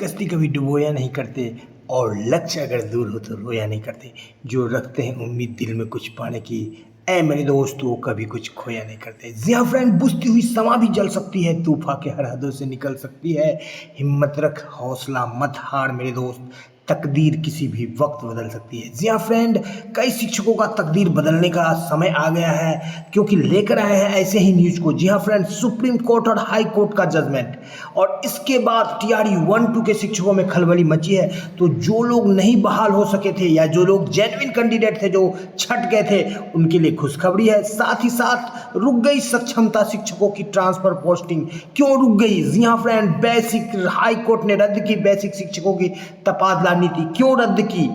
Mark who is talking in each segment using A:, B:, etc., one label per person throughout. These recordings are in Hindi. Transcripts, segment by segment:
A: कश्ती कभी डुबोया नहीं करते और लक्ष्य अगर दूर हो तो रोया नहीं करते। जो रखते हैं उम्मीद दिल में कुछ पाने की, ऐ मेरे दोस्त वो कभी कुछ खोया नहीं करते। जी हाँ फ्रेंड, बुझती हुई समा भी जल सकती है, तूफान के हर हदों से निकल सकती है। हिम्मत रख, हौसला मत हार मेरे दोस्त, तकदीर किसी भी वक्त बदल सकती है। जी हाँ फ्रेंड, कई शिक्षकों का तकदीर बदलने का समय आ गया है, क्योंकि लेकर आए हैं ऐसे ही न्यूज को। जी हाँ फ्रेंड, सुप्रीम कोर्ट और हाई कोर्ट का जजमेंट और इसके बाद टीआरई 1-2 के शिक्षकों में खलबली मची है। तो जो लोग नहीं बहाल हो सके थे या जो लोग जेन्युइन कैंडिडेट थे जो छट गए थे, उनके लिए खुशखबरी है। साथ ही साथ रुक गई सक्षमता शिक्षकों की ट्रांसफर पोस्टिंग। क्यों रुक गई? जी हाँ फ्रेंड, बेसिक हाई कोर्ट ने रद्द की बेसिक शिक्षकों की तबादला नीति। क्यों रद्द की?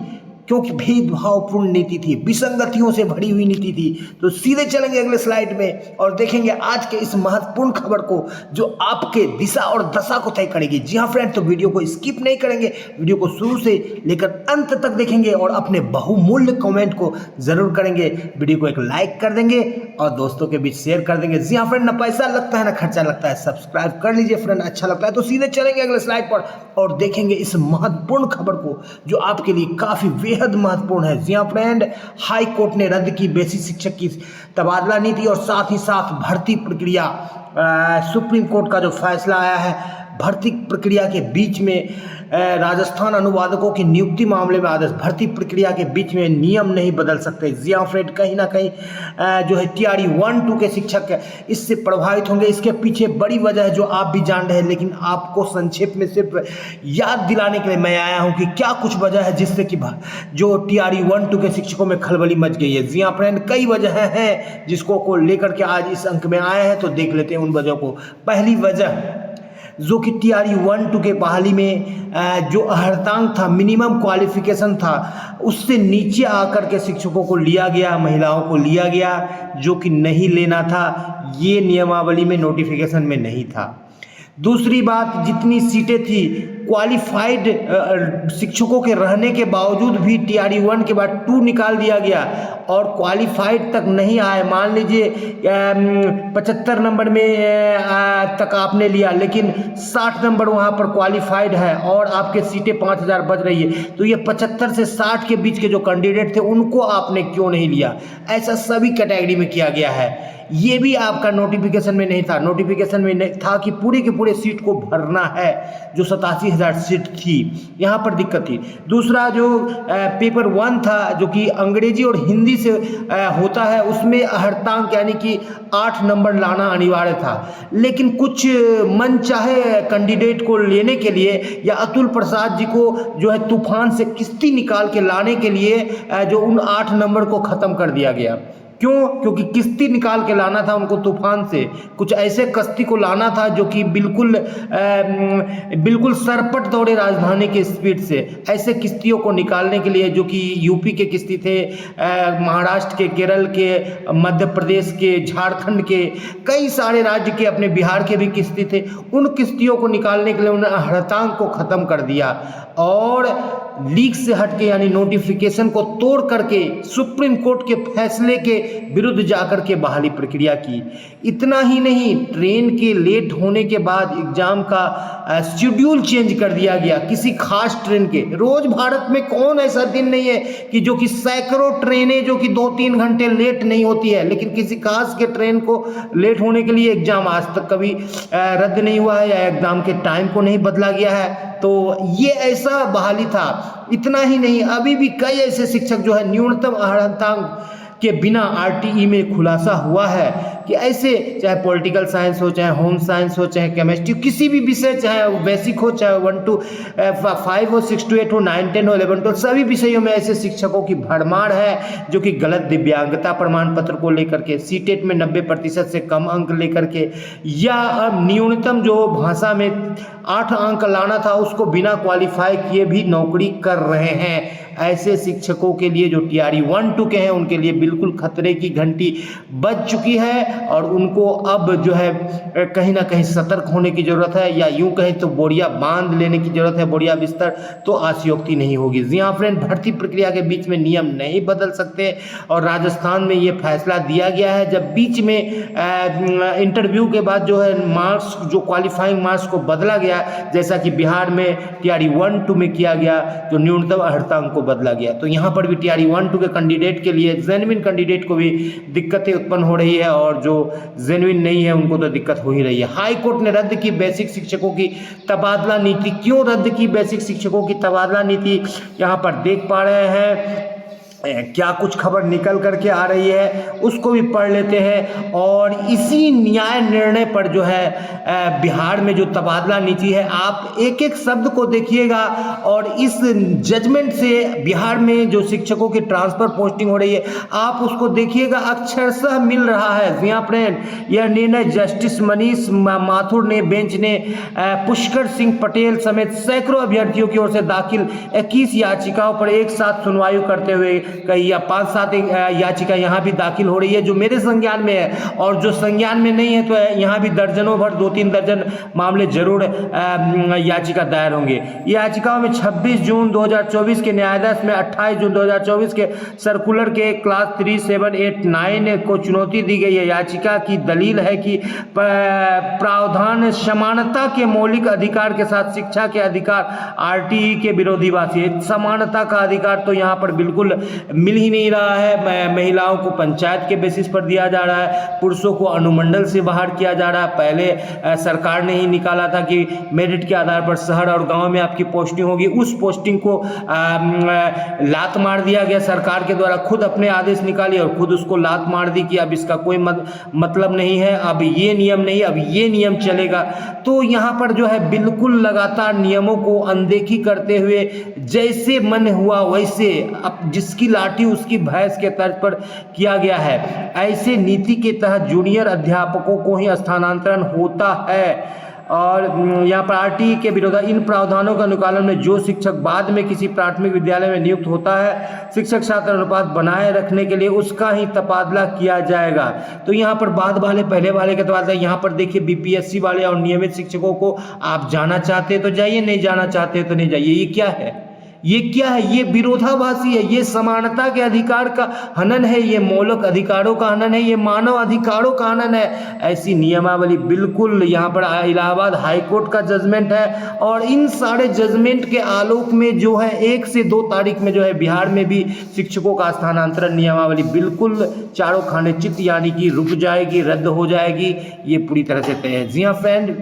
A: क्योंकि भेदभावपूर्ण नीति थी, विसंगतियों से भरी हुई नीति थी। तो सीधे चलेंगे अगले स्लाइड में और देखेंगे आज के इस महत्वपूर्ण खबर को जो आपके दिशा और दशा को तय करेगी। जी हाँ फ्रेंड, तो वीडियो को स्किप नहीं करेंगे, वीडियो को शुरू से लेकर अंत तक देखेंगे और अपने बहुमूल्य कमेंट को जरूर करेंगे। वीडियो को एक लाइक कर देंगे और दोस्तों के बीच शेयर कर देंगे। जी हाँ फ्रेंड, ना पैसा लगता है ना खर्चा लगता है, सब्सक्राइब कर लीजिए फ्रेंड, अच्छा लगता है। तो सीधे चलेंगे अगले स्लाइड पर और देखेंगे इस महत्वपूर्ण खबर को जो आपके लिए काफी बेहद महत्वपूर्ण है। जी हाँ फ्रेंड, हाई कोर्ट ने रद्द की बेसिक शिक्षक की तबादला नीति और साथ ही साथ भर्ती प्रक्रिया। सुप्रीम कोर्ट का जो फैसला आया है, भर्ती प्रक्रिया के बीच में राजस्थान अनुवादकों की नियुक्ति मामले में आदेश, भर्ती प्रक्रिया के बीच में नियम नहीं बदल सकते। जी हाँ फ्रेंड, कहीं ना कहीं जो है टीआरई 1-2 के शिक्षक इससे प्रभावित होंगे। इसके पीछे बड़ी वजह है जो आप भी जान रहे हैं, लेकिन आपको संक्षेप में सिर्फ याद दिलाने के लिए मैं आया हूं कि क्या कुछ वजह है जिससे कि जो टीआरई 1-2 के शिक्षकों में खलबली मच गई है। जी हाँ फ्रेंड, कई वजह हैं जिसको को लेकर के आज इस अंक में आए हैं, तो देख लेते हैं उन वजहों को। पहली वजह जो कि टीआरई 1-2 के बहाली में जो अर्हतांक था, मिनिमम क्वालिफिकेशन था, उससे नीचे आकर के शिक्षकों को लिया गया, महिलाओं को लिया गया, जो कि नहीं लेना था। ये नियमावली में नोटिफिकेशन में नहीं था। दूसरी बात, जितनी सीटें थी क्वालिफाइड शिक्षकों के रहने के बावजूद भी टीआरई 1 के बाद 2 निकाल दिया गया और क्वालिफाइड तक नहीं आए। मान लीजिए 75 नंबर में तक आपने लिया, लेकिन 60 नंबर वहाँ पर क्वालिफाइड है और आपके सीटें 5000 बच रही है, तो ये 75 से 60 के बीच के जो कैंडिडेट थे उनको आपने क्यों नहीं लिया? ऐसा सभी कैटेगरी में किया गया है। ये भी आपका नोटिफिकेशन में नहीं था। नोटिफिकेशन में नहीं था कि पूरे के पूरे सीट को भरना है, जो 87,000 सीट थी, यहाँ पर दिक्कत थी। दूसरा जो पेपर 1 था जो कि अंग्रेजी और हिंदी से होता है, उसमें अर्हतांक यानी कि 8 नंबर लाना अनिवार्य था, लेकिन कुछ मनचाहे कैंडिडेट को लेने के लिए या अतुल प्रसाद जी को जो है तूफान से किस्ती निकाल के लाने के लिए जो उन 8 नंबर को खत्म कर दिया गया। क्यों? क्योंकि किस्ती निकाल के लाना था उनको तूफान से, कुछ ऐसे कश्ती को लाना था जो कि बिल्कुल सरपट दौड़े राजधानी के स्पीड से। ऐसे किस्तियों को निकालने के लिए, जो कि यूपी के किस्ती थे, महाराष्ट्र के, केरल के, मध्य प्रदेश के, झारखंड के, कई सारे राज्य के, अपने बिहार के भी किस्ती थे, उन किस्तियों को निकालने के लिए उन्होंने अर्हतांक को खत्म कर दिया और लीक से हटके यानी नोटिफिकेशन को तोड़ करके सुप्रीम कोर्ट के फैसले के विरुद्ध जाकर के बहाली प्रक्रिया की। इतना ही नहीं, ट्रेन के लेट होने के बाद एग्जाम का शेड्यूल चेंज कर दिया गया किसी खास ट्रेन के। रोज भारत में कौन ऐसा दिन नहीं है कि जो कि सैकड़ों ट्रेनें जो कि 2-3 घंटे लेट नहीं होती है, लेकिन किसी खास के ट्रेन को लेट होने के लिए एग्जाम आज तक कभी रद्द नहीं हुआ है या एग्जाम के टाइम को नहीं बदला गया है। तो ये ऐसा बहाली था। इतना ही नहीं, अभी भी कई ऐसे शिक्षक जो है न्यूनतम अर्हतांक के बिना आरटीई में खुलासा हुआ है कि ऐसे, चाहे पॉलिटिकल साइंस हो, चाहे होम साइंस हो, चाहे केमिस्ट्री, किसी भी विषय, चाहे बेसिक हो, चाहे 1 to 5 हो, 6 to 8 हो, 9, 10 हो, 11, 12, सभी विषयों में ऐसे शिक्षकों की भरमार है जो कि गलत दिव्यांगता प्रमाण पत्र को लेकर के, सीटेट में 90% से कम अंक लेकर के, या न्यूनतम जो भाषा में 8 अंक लाना था उसको बिना क्वालिफाई किए भी नौकरी कर रहे हैं। ऐसे शिक्षकों के लिए जो टीआरई 1-2 के हैं उनके लिए बिल्कुल खतरे की घंटी बज चुकी है और उनको अब जो है कहीं ना कहीं सतर्क होने की ज़रूरत है, या यूं कहें तो बोरिया बांध लेने की ज़रूरत है, बोरिया बिस्तर, तो आशयोक्ति नहीं होगी। जी हाँ फ्रेंड, भर्ती प्रक्रिया के बीच में नियम नहीं बदल सकते और राजस्थान में ये फैसला दिया गया है। जब बीच में इंटरव्यू के बाद जो है मार्क्स, जो क्वालिफाइंग मार्क्स को बदला गया, जैसा कि बिहार में टीआरई 1-2 में किया गया, जो न्यूनतम अर्हता को बदला गया, तो यहाँ पर भी टीआरई 1-2 के कैंडिडेट के लिए, जेन्युइन कैंडिडेट को भी दिक्कतें उत्पन्न हो रही है और जो जेन्युइन नहीं है उनको तो दिक्कत हो ही रही है। हाई कोर्ट ने रद्द की बेसिक शिक्षकों की तबादला नीति। क्यों रद्द की बेसिक शिक्षकों की तबादला नीति, यहाँ पर देख पा रहे हैं क्या कुछ खबर निकल करके आ रही है, उसको भी पढ़ लेते हैं। और इसी न्याय निर्णय पर जो है बिहार में जो तबादला नीति है, आप एक एक शब्द को देखिएगा और इस जजमेंट से बिहार में जो शिक्षकों की ट्रांसफर पोस्टिंग हो रही है, आप उसको देखिएगा, अक्षरशः मिल रहा है। जी हाँ फ्रेंड, यह निर्णय जस्टिस मनीष माथुर ने बेंच ने पुष्कर सिंह पटेल समेत सैकड़ों अभ्यर्थियों की ओर से दाखिल 21 याचिकाओं पर एक साथ सुनवाई करते हुए कई या 5-7 याचिका यहाँ भी दाखिल हो रही है, जो मेरे संज्ञान में है, और जो संज्ञान में नहीं है तो यहाँ भी दर्जनों भर, 2-3 दर्जन मामले जरूर याचिका दायर होंगे। याचिकाओं में 26 जून 2024 के न्यायाधीश में 28 जून 2024 के सर्कुलर के क्लास 3789 को चुनौती दी गई है। याचिका की दलील है कि प्रावधान समानता के मौलिक अधिकार के साथ शिक्षा के अधिकार आरटीई के विरोधाभासी है। समानता का अधिकार तो यहाँ पर बिल्कुल मिल ही नहीं रहा है। महिलाओं को पंचायत के बेसिस पर दिया जा रहा है, पुरुषों को अनुमंडल से बाहर किया जा रहा है। पहले सरकार ने ही निकाला था कि मेरिट के आधार पर शहर और गांव में आपकी पोस्टिंग होगी, उस पोस्टिंग को लात मार दिया गया। सरकार के द्वारा खुद अपने आदेश निकाली और खुद उसको लात मार दी कि अब इसका कोई मतलब नहीं है, अब ये नियम नहीं, अब ये नियम चलेगा। तो यहाँ पर जो है बिल्कुल लगातार नियमों को अनदेखी करते हुए जैसे मन हुआ वैसे, अब जिसकी लाठी उसकी भैंस के तर्ज पर किया गया है। ऐसे नीति के तहत जूनियर अध्यापकों को ही स्थानांतरण होता है। और यहाँ पर आरटीई के विरोध, इन प्रावधानों का अनुपालन में जो शिक्षक बाद में किसी प्राथमिक विद्यालय में नियुक्त होता है, शिक्षक छात्र अनुपात बनाए रखने के लिए उसका ही तबादला किया जाएगा। तो यहाँ पर बाद वाले पहले वाले के तबादला, यहाँ पर देखिए बीपीएससी वाले और नियमित शिक्षकों को आप जाना चाहते हैं तो जाइए, नहीं जाना चाहते तो नहीं जाइए। ये क्या है, ये क्या है? ये विरोधाभासी है, ये समानता के अधिकार का हनन है, ये मौलिक अधिकारों का हनन है, ये मानव अधिकारों का हनन है। ऐसी नियमावली बिल्कुल यहाँ पर इलाहाबाद हाई कोर्ट का जजमेंट है और इन सारे जजमेंट के आलोक में जो है 1 से 2 तारीख में जो है बिहार में भी शिक्षकों का स्थानांतरण नियमावली बिल्कुल चारों खाने चित यानी कि रुक जाएगी, रद्द हो जाएगी, ये पूरी तरह से तय है। जी हाँ फ्रेंड,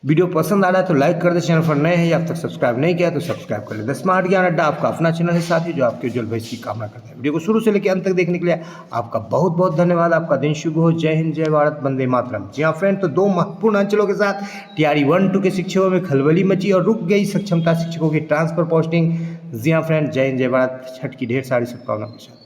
A: वीडियो पसंद आ रहा है तो लाइक कर दे, चैनल पर नए हैं या अब तक सब्सक्राइब नहीं किया तो सब्सक्राइब कर ले। द स्मार्ट ज्ञान अड्डा आपका अपना चैनल है साथी, जो आपके उज्जवल भविष्य की कामना करता है। वीडियो को शुरू से लेकर अंत तक देखने के लिए आपका बहुत बहुत धन्यवाद। आपका दिन शुभ हो। जय हिंद, जय भारत, वंदे मातरम। जी हाँ फ्रेंड, तो 2 महत्वपूर्ण अंचलों के साथ टीआरई 1-2 के शिक्षकों में खलबली मची और रुक गई सक्षमता शिक्षकों की ट्रांसफर पोस्टिंग। जी हाँ फ्रेंड, जय हिंद, जय भारत, छठ की ढेर सारी शुभकामनाओं के साथ।